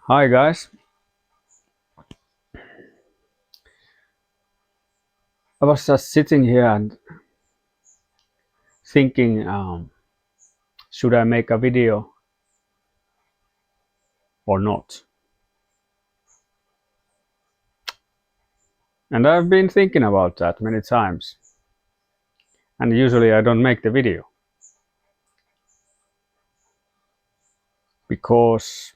Hi guys, I was just sitting here and thinking, should I make a video or not? And I've been thinking about that many times, and usually I don't make the video because,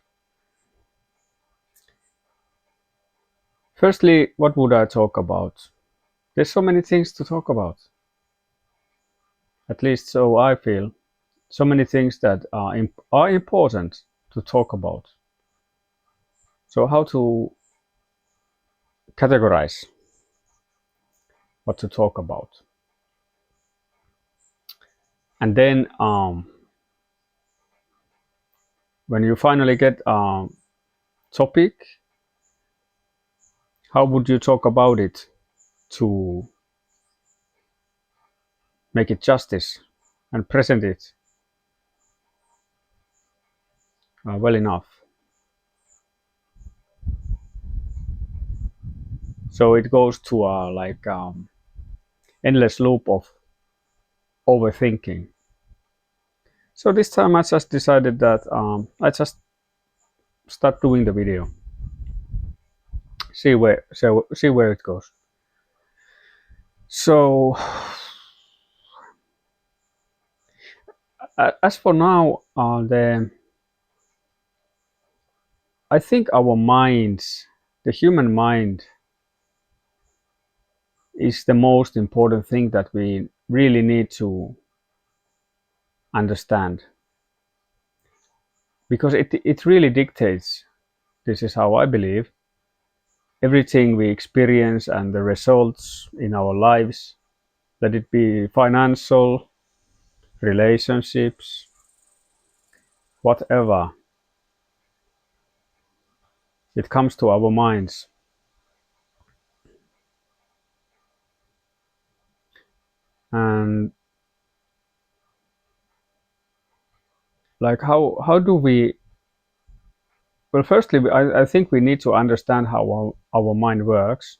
firstly, what would I talk about? There's so many things to talk about, at least so I feel. So many things that are important to talk about. So, how to categorize what to talk about? And then, when you finally get a topic, how would you talk about it to make it justice and present it well enough? So it goes to a endless loop of overthinking. So this time I just decided that I just start doing the video, see where it goes. So as for now, the I think our minds, the human mind, is the most important thing that we really need to understand because it really dictates, this is how I believe, everything we experience and the results in our lives, let it be financial, relationships, whatever, it comes to our minds. And like how do we, well, firstly, I think we need to understand how our mind works,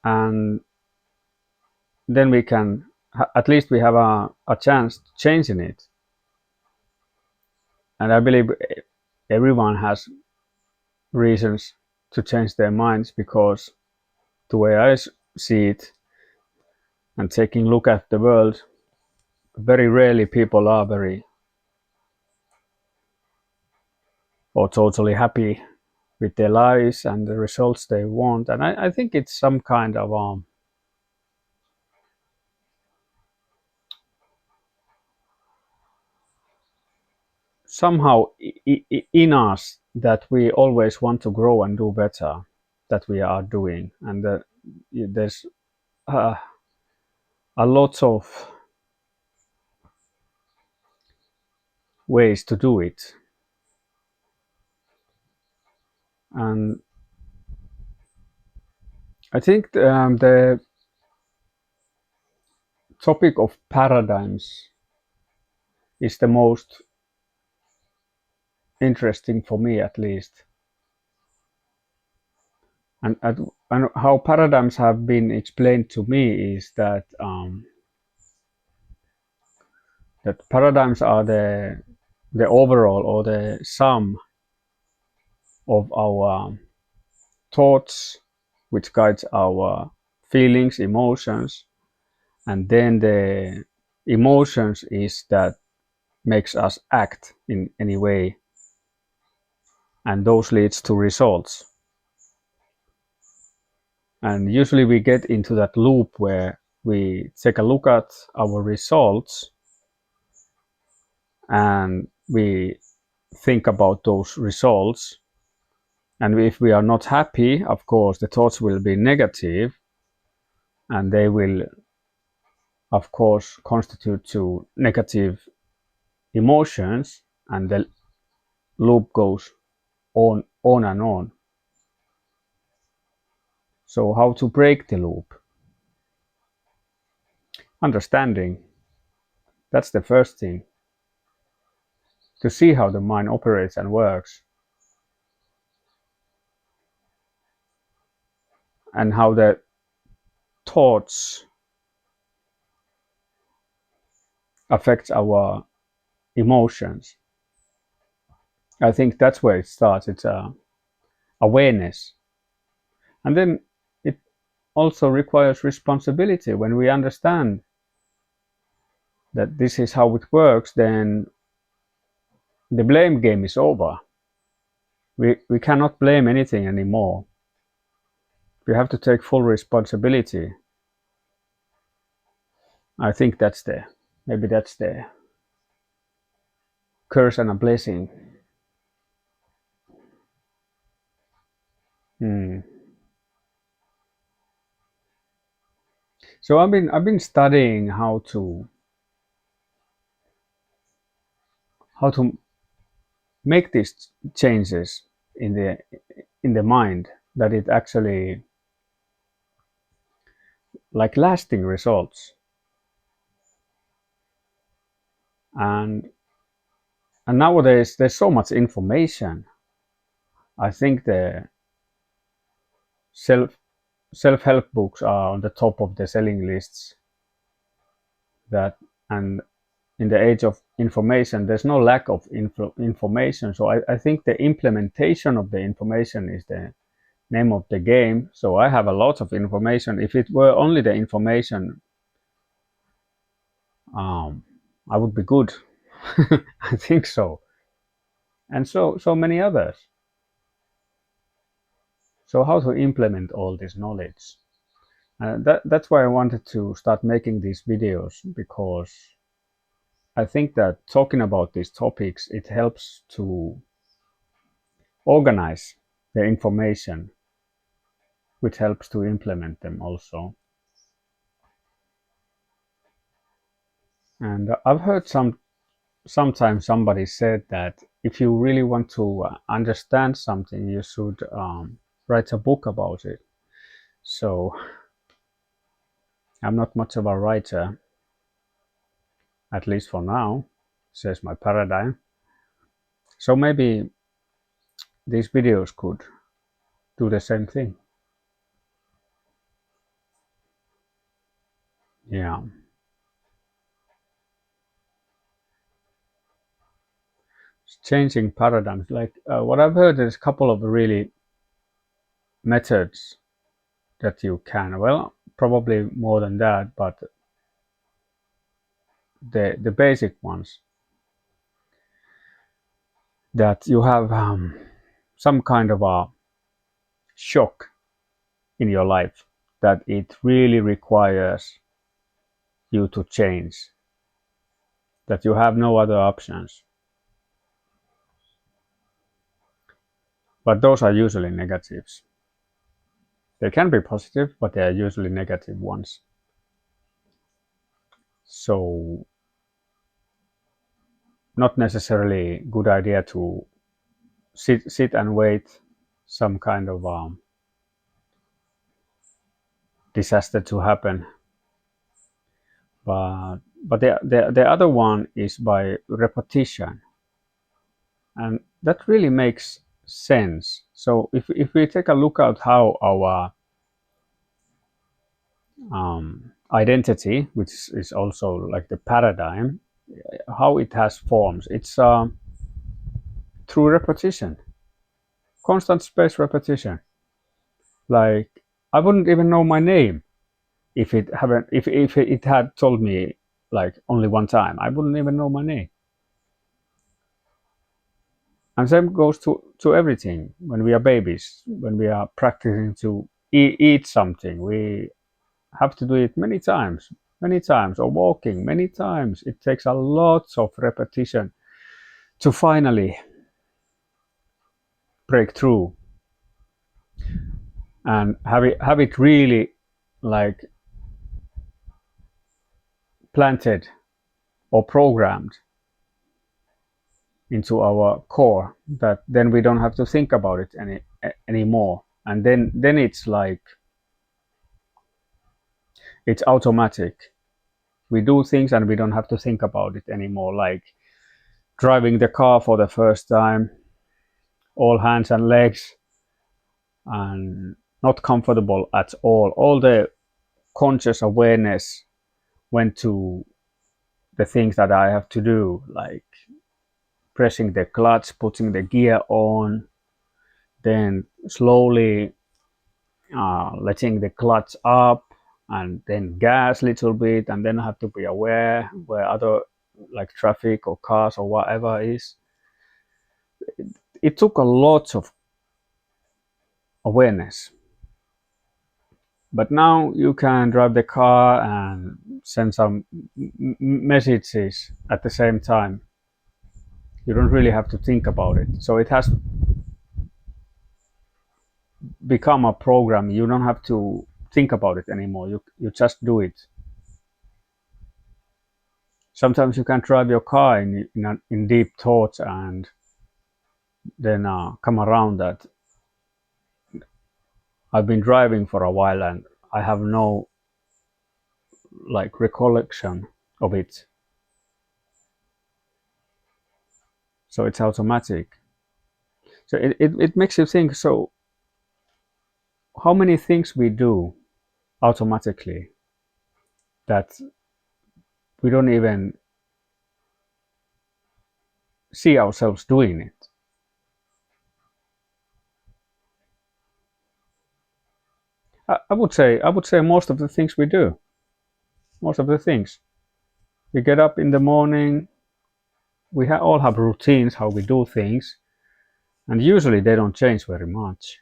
and then we can, at least we have a chance to change in it. And I believe everyone has reasons to change their minds, because the way I see it and taking a look at the world, very rarely people are very or totally happy with their lives and the results they want. And I think it's some kind of somehow in us that we always want to grow and do better, that we are doing, and that there's uh, a lot of ways to do it. And I think the topic of paradigms is the most interesting for me, at least. And how paradigms have been explained to me is that paradigms are the overall or the sum of our thoughts, which guides our feelings, emotions, and then the emotions is that makes us act in any way, and those leads to results. And usually we get into that loop where we take a look at our results and we think about those results. And if we are not happy, of course, the thoughts will be negative, and they will, of course, constitute to negative emotions, and the loop goes on and on. So, how to break the loop? Understanding. That's the first thing. to see how the mind operates and works, and how the thoughts affect our emotions. I think that's where it starts. It's awareness. And then it also requires responsibility. When we understand that this is how it works, then the blame game is over. We cannot blame anything anymore. We have to take full responsibility. I think maybe that's the curse and a blessing. Hmm. So I've been studying how to make these changes in the mind, that it actually like lasting results. And and nowadays there's so much information. I think the self self-help books are on the top of the selling lists. That and in the age of information, there's no lack of information. So I think the implementation of the information is the name of the game. So I have a lot of information. If it were only the information, I would be good. I think so, and so many others. So how to implement all this knowledge? That's why I wanted to start making these videos, because I think that talking about these topics, it helps to organize the information, which helps to implement them also. And I've heard sometimes somebody said that if you really want to understand something, you should write a book about it. So I'm not much of a writer, at least for now, says my paradigm. So maybe these videos could do the same thing. Yeah. Changing paradigms. Like what I've heard, there's a couple of really methods that you can. Well, probably more than that, but the basic ones, that you have some kind of a shock in your life, that it really requires you to change, that you have no other options. But those are usually negatives. They can be positive, but they are usually negative ones. So not necessarily good idea to sit and wait some kind of disaster to happen. But the other one is by repetition, and that really makes sense. So if we take a look at how our identity, which is also like the paradigm, how it has forms, it's through repetition, constant space repetition. Like I wouldn't even know my name if it had told me like only one time. I wouldn't even know my name. And same goes to everything. When we are babies, when we are practicing to eat something, we have to do it many times, or walking many times. It takes a lot of repetition to finally break through and have it really like planted or programmed into our core, that then we don't have to think about it anymore. And then it's like it's automatic. We do things and we don't have to think about it anymore. Like driving the car for the first time, all hands and legs, and not comfortable at all. All the conscious awareness went to the things that I have to do, like pressing the clutch, putting the gear on, then slowly letting the clutch up, and then gas a little bit, and then I have to be aware where other, like traffic or cars or whatever is. It took a lot of awareness. But now you can drive the car and send some messages at the same time. You don't really have to think about it. So it has become a program. You don't have to think about it anymore. You just do it. Sometimes you can drive your car in deep thoughts and then come around that I've been driving for a while and I have no like recollection of it. So it's automatic. So it makes you think, so how many things we do automatically that we don't even see ourselves doing it. I would say most of the things we do. Most of the things. We get up in the morning, we all have routines how we do things, and usually they don't change very much.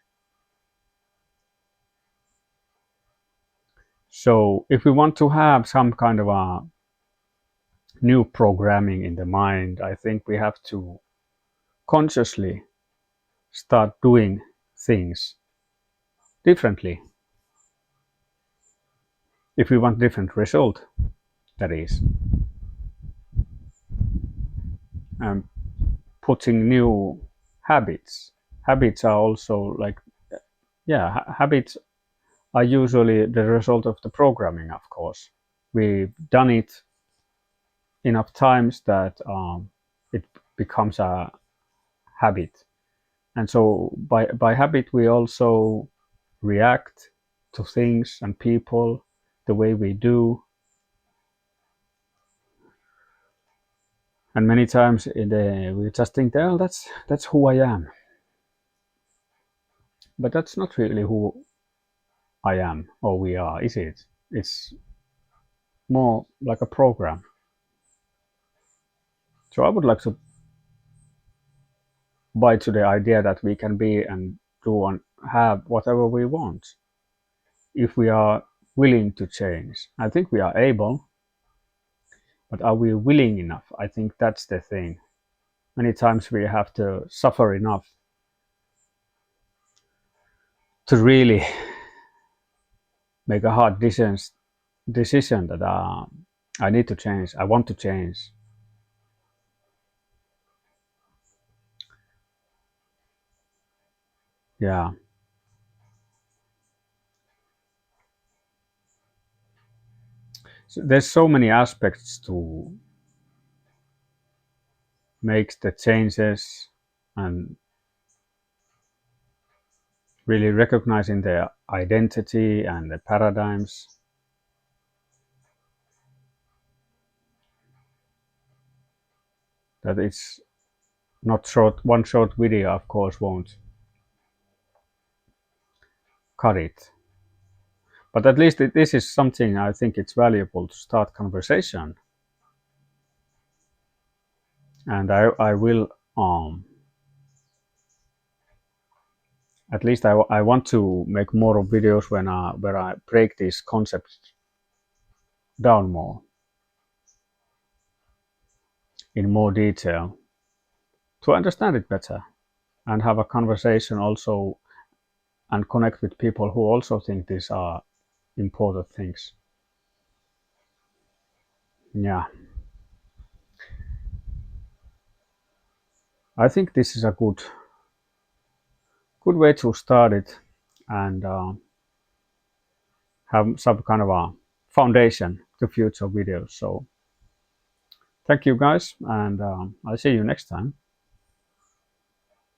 So if we want to have some kind of a new programming in the mind, I think we have to consciously start doing things differently if we want different result, that is. And putting new habits. Habits are also like, yeah, habits are usually the result of the programming, of course. We've done it enough times that it becomes a habit. And so by habit, we also react to things and people the way we do. And many times we just think, oh, that's who I am. But that's not really who I am or we are, is it? It's more like a program. So I would like to buy to the idea that we can be and do and have whatever we want if we are willing to change. I think we are able, but are we willing enough? I think that's the thing. Many times we have to suffer enough to really make a hard decision that I need to change. I want to change. Yeah. So there's so many aspects to make the changes and really recognizing the identity and the paradigms. That it's not short. One short video, of course, won't cut it. But at least this is something I think it's valuable to start conversation. And I will at least I want to make more of videos where I break these concepts down more in more detail to understand it better and have a conversation also and connect with people who also think these are important things. Yeah, I think this is a good way to start it and have some kind of a foundation to future videos. So Thank you, guys, and I'll see you next time.